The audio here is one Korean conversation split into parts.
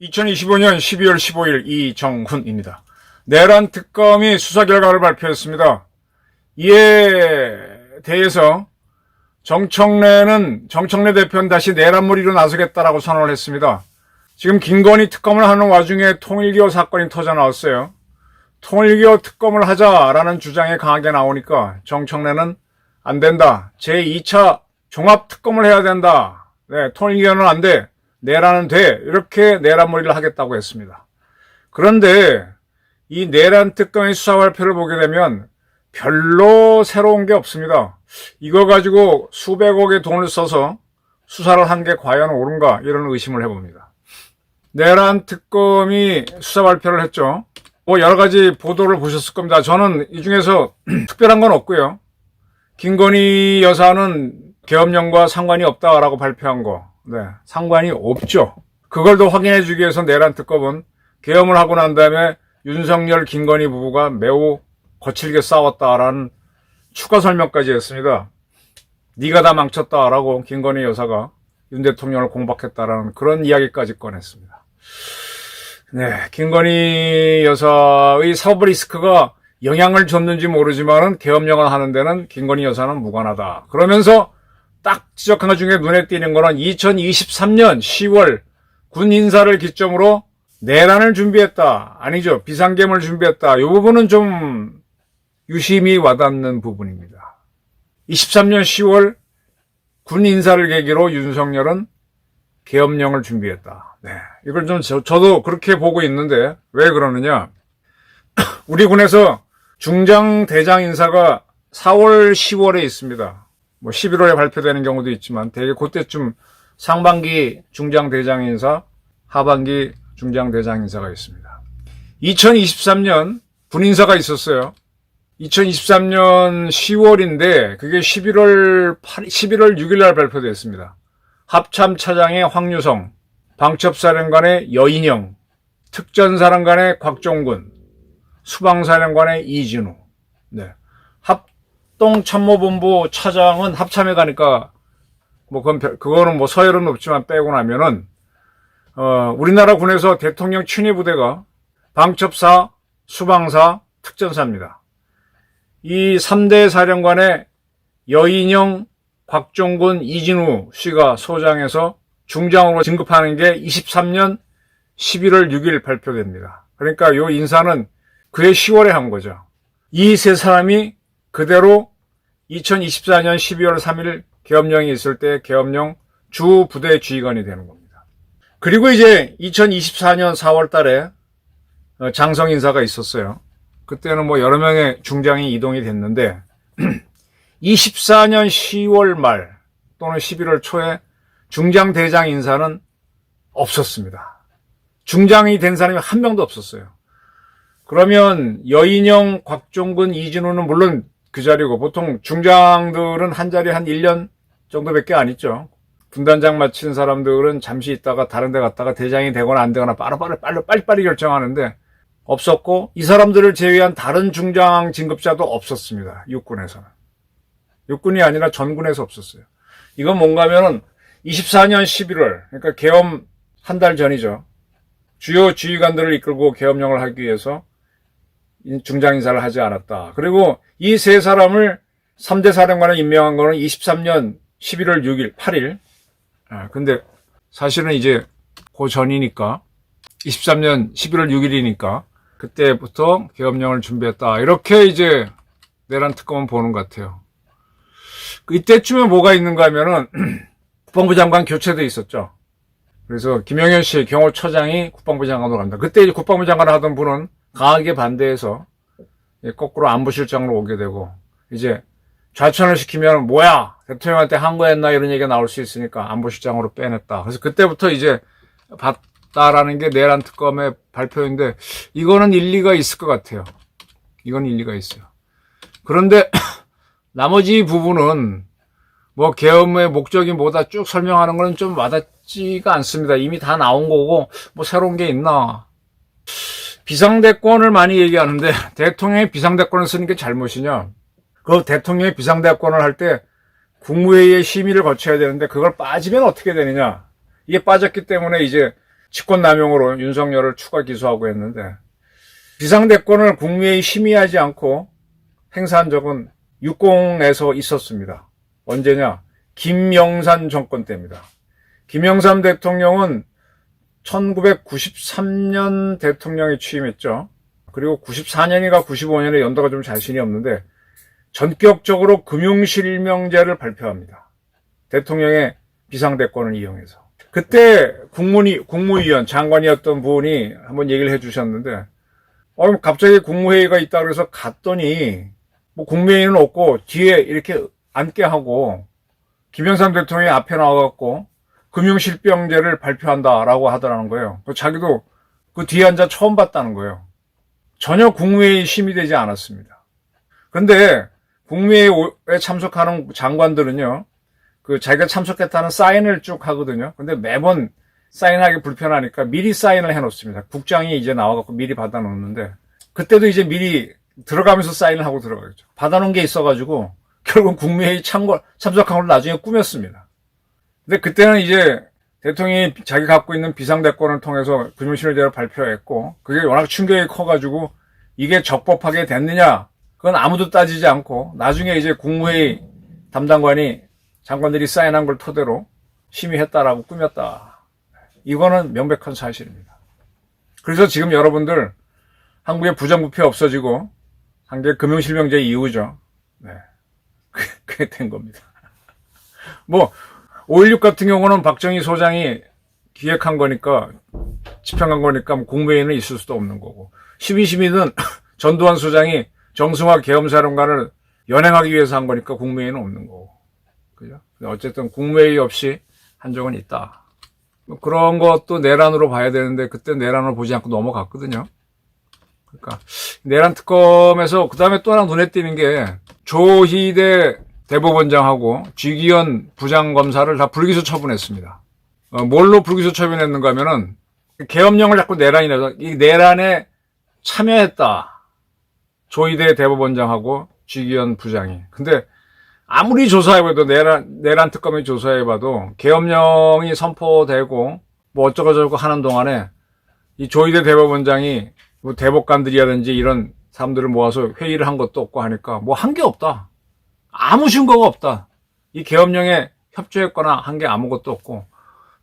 (2025년 12월 15일) 이정훈입니다. 내란 특검이 수사 결과를 발표했습니다. 이에 대해서 정청래 대표는 다시 내란몰이로 나서겠다라고 선언을 했습니다. 지금 김건희 특검을 하는 와중에 통일기호 사건이 터져 나왔어요. 통일기호 특검을 하자라는 주장이 강하게 나오니까 정청래는 안 된다. 제2차 종합특검을 해야 된다. 네, 통일기호는 안 돼. 내란은 돼. 이렇게 내란몰이를 하겠다고 했습니다. 그런데 이 내란 특검의 수사 발표를 보게 되면 별로 새로운 게 없습니다. 이거 가지고 수백억의 돈을 써서 수사를 한 게 과연 옳은가 이런 의심을 해봅니다. 내란 특검이 수사 발표를 했죠. 여러 가지 보도를 보셨을 겁니다. 저는 이 중에서 특별한 건 없고요. 김건희 여사는 계엄령과 상관이 없다라고 발표한 거, 네, 상관이 없죠. 그걸 더 확인해 주기 위해서 내란 특검은 계엄을 하고 난 다음에 윤석열, 김건희 부부가 매우 거칠게 싸웠다라는 추가 설명까지 했습니다. 네가 다 망쳤다라고 김건희 여사가 윤 대통령을 공박했다라는 그런 이야기까지 꺼냈습니다. 네, 김건희 여사의 사법 리스크가 영향을 줬는지 모르지만은 계엄령을 하는 데는 김건희 여사는 무관하다. 그러면서 딱 지적한 것 중에 눈에 띄는 거는 2023년 10월 군 인사를 기점으로 내란을 준비했다. 아니죠. 비상계엄을 준비했다. 이 부분은 좀 유심히 와닿는 부분입니다. 23년 10월 군 인사를 계기로 윤석열은 계엄령을 준비했다. 네, 이걸 좀 저도 그렇게 보고 있는데 왜 그러느냐? 우리 군에서 중장 대장 인사가 4월, 10월에 있습니다. 11월에 발표되는 경우도 있지만 대개 그때쯤 상반기 중장 대장 인사, 하반기 중장 대장 인사가 있습니다. 2023년 군 인사가 있었어요. 2023년 10월인데 그게 11월 6일 날 발표됐습니다. 합참차장의 황유성, 방첩사령관의 여인영, 특전사령관의 곽종군, 수방사령관의 이진우. 네. 합동참모본부 차장은 합참에 가니까 그거는 서열은 없지만 빼고 나면은 우리나라 군에서 대통령 친위부대가 방첩사, 수방사, 특전사입니다. 이 3대 사령관의 여인영, 곽종군, 이진우 씨가 소장해서 중장으로 진급하는 게 23년 11월 6일 발표됩니다. 그러니까 이 인사는 그해 10월에 한 거죠. 이 세 사람이 그대로 2024년 12월 3일 계엄령이 있을 때 계엄령 주 부대 지휘관이 되는 겁니다. 그리고 이제 2024년 4월 달에 장성 인사가 있었어요. 그때는 여러 명의 중장이 이동이 됐는데 24년 10월 말 또는 11월 초에 중장 대장 인사는 없었습니다. 중장이 된 사람이 한 명도 없었어요. 그러면 여인영, 곽종근, 이진우는 물론 그 자리고 보통 중장들은 한 자리 한 1년 정도밖에 안 있죠. 군단장 마친 사람들은 잠시 있다가 다른 데 갔다가 대장이 되거나 안 되거나 빨리빨리 결정하는데 없었고 이 사람들을 제외한 다른 중장 진급자도 없었습니다. 육군에서는. 육군이 아니라 전군에서 없었어요. 이건 뭔가 하면은 24년 11월 그러니까 계엄 한 달 전이죠. 주요 지휘관들을 이끌고 계엄령을 하기 위해서 중장 인사를 하지 않았다. 그리고 이 세 사람을 3대 사령관을 임명한 거는 23년 11월 6일, 8일. 근데 사실은 이제 그 전이니까 23년 11월 6일이니까 그때부터 계엄령을 준비했다. 이렇게 이제 내란 특검은 보는 것 같아요. 이때쯤에 뭐가 있는가 하면은 국방부 장관 교체도 있었죠. 그래서 김영현 씨 경호처장이 국방부 장관으로 갑니다. 그때 이제 국방부 장관을 하던 분은 강하게 반대해서 거꾸로 안보실장으로 오게 되고 이제 좌천을 시키면 뭐야 대통령한테 한 거였나 이런 얘기가 나올 수 있으니까 안보실장으로 빼냈다. 그래서 그때부터 이제 봤다라는 게 내란 특검의 발표인데 이거는 일리가 있을 것 같아요. 이건 일리가 있어요. 그런데 나머지 부분은 계엄의 목적이 뭐다 쭉 설명하는 거는 좀 와닿지가 않습니다. 이미 다 나온 거고 새로운 게 있나. 비상대권을 많이 얘기하는데 대통령이 비상대권을 쓰는 게 잘못이냐? 그 대통령이 비상대권을 할 때 국무회의의 심의를 거쳐야 되는데 그걸 빠지면 어떻게 되느냐? 이게 빠졌기 때문에 이제 직권남용으로 윤석열을 추가 기소하고 했는데 비상대권을 국무회의 심의하지 않고 행사한 적은 육공에서 있었습니다. 언제냐? 김영삼 정권 때입니다. 김영삼 대통령은 1993년 대통령이 취임했죠. 그리고 94년인가 95년에 연도가 좀 자신이 없는데 전격적으로 금융실명제를 발표합니다. 대통령의 비상대권을 이용해서. 그때 국무위원 장관이었던 분이 한번 얘기를 해주셨는데 갑자기 국무회의가 있다 그래서 갔더니 뭐 국무회의는 없고 뒤에 이렇게 앉게 하고 김영삼 대통령이 앞에 나와갖고 금융실명제를 발표한다라고 하더라는 거예요. 자기도 그 뒤에 앉아 처음 봤다는 거예요. 전혀 국무회의 심의되지 않았습니다. 그런데 국무회의에 참석하는 장관들은요, 그 자기가 참석했다는 사인을 쭉 하거든요. 근데 매번 사인하기 불편하니까 미리 사인을 해놓습니다. 국장이 이제 나와갖고 미리 받아놓는데 그때도 이제 미리 들어가면서 사인을 하고 들어가겠죠. 받아놓은 게 있어가지고 결국 국무회의 참석한 걸 나중에 꾸몄습니다. 근데 그때는 이제 대통령이 자기 갖고 있는 비상대권을 통해서 금융실명제를 발표했고 그게 워낙 충격이 커가지고 이게 적법하게 됐느냐 그건 아무도 따지지 않고 나중에 이제 국무회의 담당관이 장관들이 사인한 걸 토대로 심의했다라고 꾸몄다. 이거는 명백한 사실입니다. 그래서 지금 여러분들 한국의 부정부패 없어지고 한 게 금융실명제 이후죠. 네. 그게 된 겁니다. 5.16 같은 경우는 박정희 소장이 기획한 거니까, 집행한 거니까 국무회의는 있을 수도 없는 거고, 12.12는 전두환 소장이 정승화 계엄사령관을 연행하기 위해서 한 거니까 국무회의는 없는 거고. 그죠? 어쨌든 국무회의 없이 한 적은 있다. 그런 것도 내란으로 봐야 되는데, 그때 내란을 보지 않고 넘어갔거든요. 그러니까, 내란 특검에서, 그 다음에 또 하나 눈에 띄는 게, 조희대 대법원장하고 쥐기현 부장검사를 다 불기소 처분했습니다. 뭘로 불기소 처분했는가 하면은 계엄령을 자꾸 내란이라서 이 내란에 참여했다. 조희대 대법원장하고 쥐기현 부장이. 근데 아무리 조사해봐도 내란 특검이 조사해봐도 계엄령이 선포되고 뭐 어쩌고저쩌고 하는 동안에 이 조희대 대법원장이 뭐 대법관들이라든지 이런 사람들을 모아서 회의를 한 것도 없고 하니까 뭐 한 게 없다. 아무 증거가 없다. 이 계엄령에 협조했거나 한 게 아무것도 없고.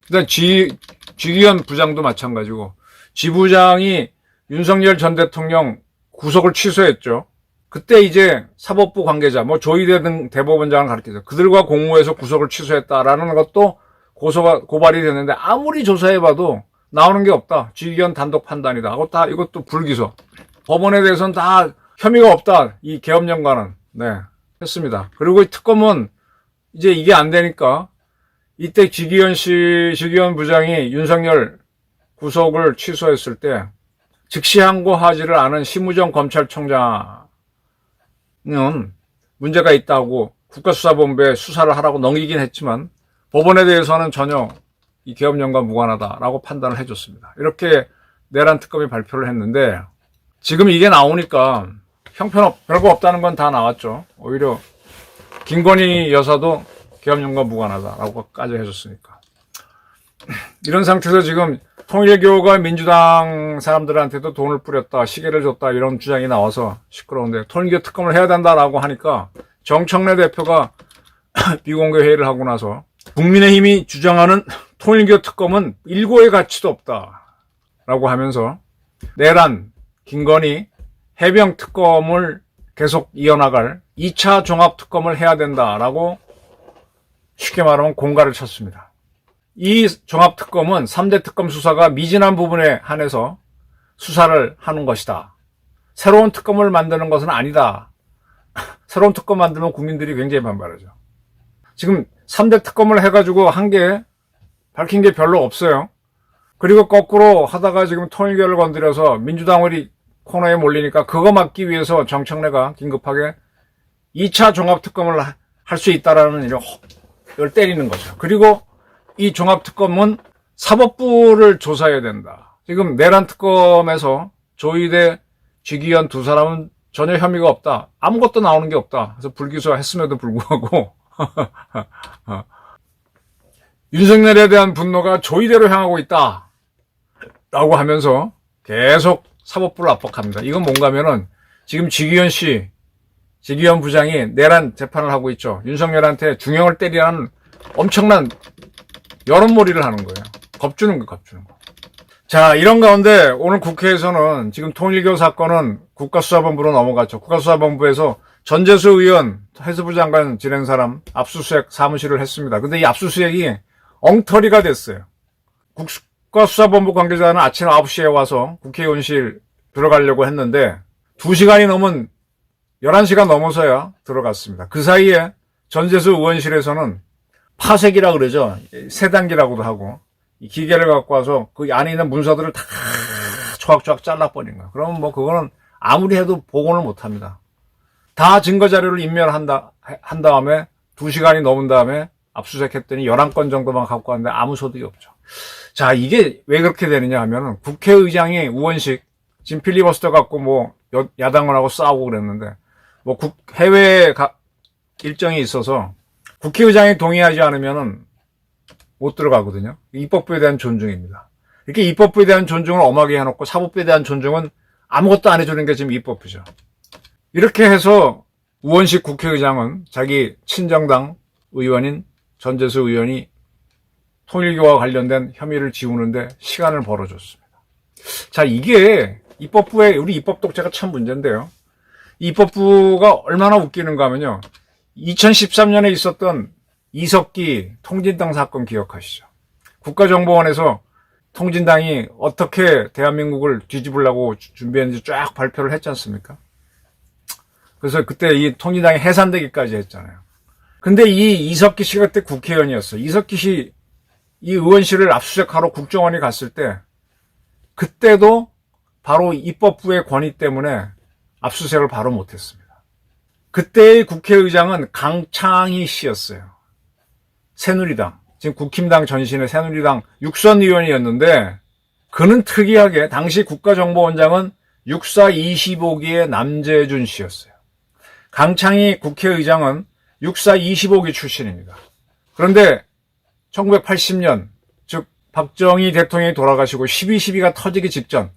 일단 쥐기현 부장도 마찬가지고. 지 부장이 윤석열 전 대통령 구속을 취소했죠. 그때 이제 사법부 관계자, 뭐 조희대 등 대법원장을 가르쳐서 그들과 공모해서 구속을 취소했다라는 것도 고발이 됐는데 아무리 조사해봐도 나오는 게 없다. 쥐기현 단독 판단이다. 이것도 불기소. 법원에 대해서는 다 혐의가 없다. 이 계엄령과는. 네. 했습니다. 그리고 이 특검은 이제 이게 안 되니까 이때 쥐기현 부장이 윤석열 구속을 취소했을 때 즉시 항고하지를 않은 심우정 검찰총장은 문제가 있다고 국가수사본부에 수사를 하라고 넘기긴 했지만 법원에 대해서는 전혀 이 계엄령과 무관하다라고 판단을 해줬습니다. 이렇게 내란 특검이 발표를 했는데 지금 이게 나오니까 별거 없다는 건 다 나왔죠. 오히려 김건희 여사도 계엄령과 무관하다라고까지 해줬으니까. 이런 상태에서 지금 통일교가 민주당 사람들한테도 돈을 뿌렸다, 시계를 줬다 이런 주장이 나와서 시끄러운데 통일교 특검을 해야 된다라고 하니까 정청래 대표가 비공개 회의를 하고 나서 국민의힘이 주장하는 통일교 특검은 일고의 가치도 없다라고 하면서 내란, 김건희, 해병 특검을 계속 이어나갈 2차 종합 특검을 해야 된다라고 쉽게 말하면 공갈을 쳤습니다. 이 종합 특검은 3대 특검 수사가 미진한 부분에 한해서 수사를 하는 것이다. 새로운 특검을 만드는 것은 아니다. 새로운 특검 만들면 국민들이 굉장히 반발하죠. 지금 3대 특검을 해가지고 한 게 밝힌 게 별로 없어요. 그리고 거꾸로 하다가 지금 통일교를 건드려서 민주당이 코너에 몰리니까 그거 막기 위해서 정청래가 긴급하게 2차 종합특검을 할 수 있다라는 이걸 때리는 거죠. 그리고 이 종합특검은 사법부를 조사해야 된다. 지금 내란 특검에서 조희대, 쥐기현 두 사람은 전혀 혐의가 없다. 아무것도 나오는 게 없다. 그래서 불기소했음에도 불구하고 윤석열에 대한 분노가 조희대로 향하고 있다. 라고 하면서 계속 사법부를 압박합니다. 이건 뭔가 하면은 지금 쥐기현 부장이 내란 재판을 하고 있죠. 윤석열한테 중형을 때리라는 엄청난 여론몰이를 하는 거예요. 겁주는 거. 자, 이런 가운데 오늘 국회에서는 지금 통일교 사건은 국가수사본부로 넘어갔죠. 국가수사본부에서 전재수 의원, 해수부 장관 지낸 사람 압수수색 사무실을 했습니다. 근데 이 압수수색이 엉터리가 됐어요. 국가수사본부 관계자는 아침 9시에 와서 국회의원실 들어가려고 했는데 2시간이 넘은 11시간 넘어서야 들어갔습니다. 그 사이에 전재수 의원실에서는 파쇄기라 그러죠. 세단기라고도 하고 이 기계를 갖고 와서 그 안에 있는 문서들을 다 조각조각 잘라버린 거야. 그러면 뭐 그거는 아무리 해도 복원을 못 합니다. 다 증거자료를 인멸한 다음에 2시간이 넘은 다음에 압수수색했더니 11건 정도만 갖고 왔는데 아무 소득이 없죠. 자, 이게 왜 그렇게 되느냐 하면은 국회의장이 의원식, 지금 필리버스터 갖고 뭐 야당원하고 싸우고 그랬는데 뭐 해외 일정이 있어서 국회의장이 동의하지 않으면은 못 들어가거든요. 입법부에 대한 존중입니다. 이렇게 입법부에 대한 존중을 엄하게 해놓고 사법부에 대한 존중은 아무것도 안 해주는 게 지금 입법부죠. 이렇게 해서 우원식 국회의장은 자기 친정당 의원인 전재수 의원이 통일교와 관련된 혐의를 지우는데 시간을 벌어줬습니다. 자, 이게 입법부의 우리 입법 독재가 참 문제인데요. 입법부가 얼마나 웃기는가 하면요. 2013년에 있었던 이석기 통진당 사건 기억하시죠? 국가정보원에서 통진당이 어떻게 대한민국을 뒤집으려고 준비했는지 쫙 발표를 했지 않습니까? 그래서 그때 이 통진당이 해산되기까지 했잖아요. 근데 이 이석기 씨가 그때 국회의원이었어요. 이석기 씨 이 의원실을 압수수색하러 국정원이 갔을 때 그때도 바로 입법부의 권위 때문에 압수수색을 바로 못했습니다. 그때의 국회의장은 강창희 씨였어요. 새누리당, 지금 국힘당 전신의 새누리당 육선 의원이었는데 그는 특이하게 당시 국가정보원장은 육사 25기의 남재준 씨였어요. 강창희 국회의장은 육사 25기 출신입니다. 그런데 1980년, 즉 박정희 대통령이 돌아가시고 12.12가 터지기 직전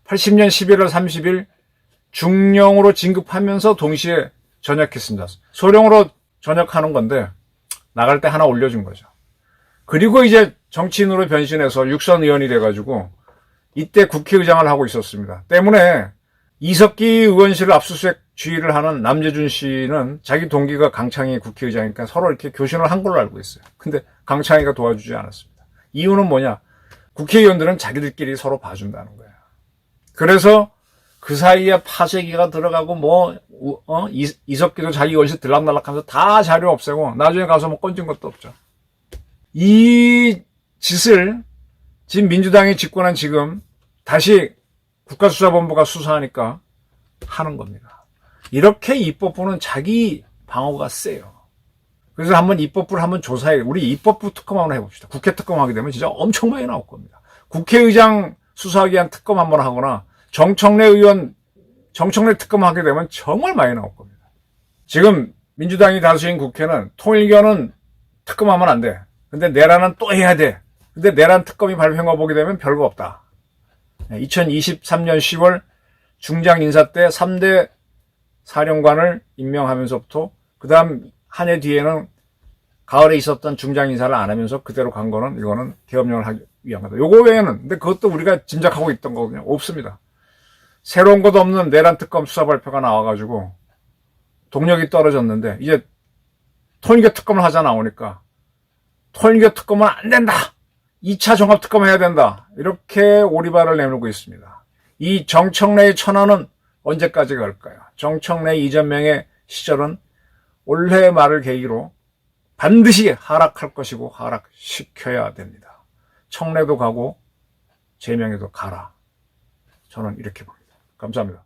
80년 11월 30일 중령으로 진급하면서 동시에 전역했습니다. 소령으로 전역하는 건데 나갈 때 하나 올려준 거죠. 그리고 이제 정치인으로 변신해서 육선 의원이 돼가지고 이때 국회의장을 하고 있었습니다. 때문에 이석기 의원실을 압수수색 주의를 하는 남재준 씨는 자기 동기가 강창희 국회의장이니까 서로 이렇게 교신을 한 걸로 알고 있어요. 근데 강창희가 도와주지 않았습니다. 이유는 뭐냐? 국회의원들은 자기들끼리 서로 봐준다는 거예요. 그래서 그 사이에 파쇄기가 들어가고 이석기도 자기 의원실 들락날락하면서 다 자료 없애고 나중에 가서 뭐 건진 것도 없죠. 이 짓을 지금 민주당이 집권한 지금 다시 국가수사본부가 수사하니까 하는 겁니다. 이렇게 입법부는 자기 방어가 세요. 그래서 한번 입법부를 한번 조사해. 우리 입법부 특검 한번 해봅시다. 국회 특검 하게 되면 진짜 엄청 많이 나올 겁니다. 국회의장 수사하기 위한 특검 한번 하거나 정청래 특검 하게 되면 정말 많이 나올 겁니다. 지금 민주당이 다수인 국회는 통일교는 특검하면 안 돼. 근데 내란은 또 해야 돼. 근데 내란 특검이 발표가 보게 되면 별거 없다. 2023년 10월 중장 인사 때 3대 사령관을 임명하면서부터 그 다음 한 해 뒤에는 가을에 있었던 중장 인사를 안 하면서 그대로 간 거는 이거는 계엄령을 하기 위한 거다. 요거 외에는 근데 그것도 우리가 짐작하고 있던 거거든요. 없습니다. 새로운 것 없는 내란 특검 수사 발표가 나와가지고 동력이 떨어졌는데 이제 통일교 특검을 하자 나오니까 통일교 특검은 안 된다. 2차 종합 특검 해야 된다. 이렇게 오리발을 내밀고 있습니다. 이 정청래의 천하는 언제까지 갈까요? 정청래 이전명의 시절은 올해 말을 계기로 반드시 하락할 것이고 하락시켜야 됩니다. 청래도 가고 제명에도 가라. 저는 이렇게 봅니다. 감사합니다.